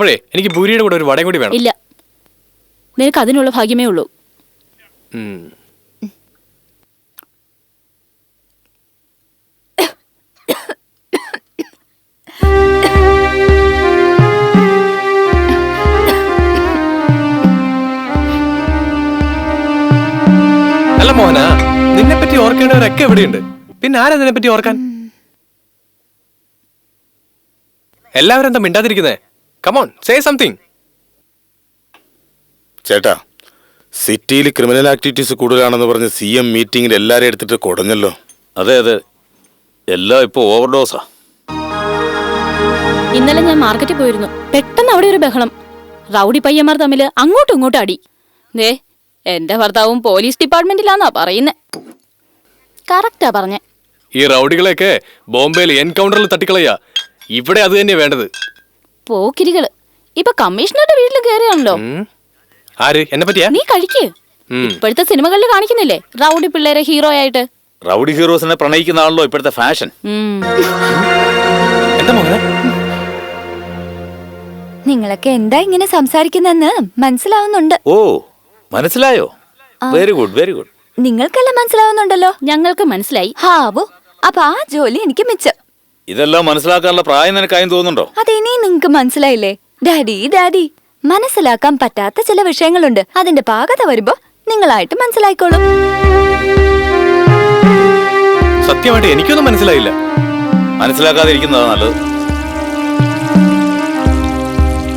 അപ്പോഴേ എനിക്ക് പൂരിയുടെ കൂടെ ഒരു വടയും കൂടി വേണം. ഇല്ല, നിനക്ക് അതിനുള്ള ഭാഗ്യമേ ഉള്ളൂ. അല്ല മോഹന, നിന്നെ പറ്റി ഓർക്കേണ്ടവരൊക്കെ എവിടെയുണ്ട്? പിന്നെ ആരാ നിന്നെ പറ്റി ഓർക്കാൻ? എല്ലാവരും എന്താ മിണ്ടാതിരിക്കുന്നേ? Come on, say something. ചേട്ടാ, സിറ്റിയിൽ ക്രിമിനൽ ആക്ടിവിറ്റീസ് കൂടുതലാണെന്ന് പറഞ്ഞ് CM മീറ്റിംഗിൽ എല്ലാവരും എടുത്തിട്ട് കുടഞ്ഞല്ലോ. അതെ അതെ, എല്ലാം ഇപ്പൊ ഓവർഡോസാ. ഇന്നലെ ഞാൻ മാർക്കറ്റിൽ പോയിരുന്നു. പെട്ടെന്ന് അവിടെ ഒരു ബഹളം. റൗഡി പയ്യന്മാർ തമ്മിൽ അങ്ങോട്ടും ഇങ്ങോട്ടും അടി. ദേ, എന്റെ ഭർത്താവും പോലീസ് ഡിപ്പാർട്ട്മെന്റിലാന്നാ പറയുന്നേ. കറക്റ്റാ പറഞ്ഞേ. ഈ റൗഡികളെയൊക്കെ ബോംബെയിൽ എൻകൗണ്ടറിൽ തട്ടിക്കളയാ. ഇവിടെ അത് തന്നെയാ വേണ്ടത്. പോക്കിരികള് ഇപ്പൊ കമ്മീഷണറുടെ വീട്ടിൽ കയറിയാണല്ലോ. ആര്? എന്നെ പറ്റിയാ? നീ കഴിക്ക്. ഇപ്പോഴത്തെ സിനിമകളിൽ കാണിക്കുന്നില്ലേ റൗഡി പിള്ളേരെ ഹീറോ ആയിട്ട്? റൗഡി ഹീറോസിനെ പ്രണയിക്കുന്നതാണല്ലോ ഇപ്പോഴത്തെ ഫാഷൻ. എന്താ മോഹന? നിങ്ങളൊക്കെ എന്താ ഇങ്ങനെ സംസാരിക്കുന്നെന്ന് മനസ്സിലാവുന്നുണ്ട്. ഓ, മനസ്സിലായോ? Very good very good. നിങ്ങൾക്കെല്ലാം മനസ്സിലാവുന്നുണ്ടല്ലോ. ഞങ്ങൾക്ക് മനസ്സിലായി. ഹാവോ, അപ്പൊ ആ ജോലി എനിക്ക് മിച്ചം. ഇതെല്ലാം മനസ്സിലാക്കാനുള്ള പ്രായം നിനക്കായും തോന്നുന്നുണ്ടോ? അതിനി നിങ്ങക്ക് മനസ്സിലായില്ലേ? ഡാഡി ഡാഡി, മനസ്സിലാക്കാൻ പറ്റാത്ത ചില വിഷയങ്ങളുണ്ട്. അതിന്റെ പാകത വരുമ്പോ നിങ്ങളായിട്ട് മനസ്സിലായിക്കോളും. സത്യമായിട്ട് എനിക്കൊന്നും മനസ്സിലായില്ല. മനസ്സിലാക്കാതിരിക്കുന്നതാ നല്ലത്.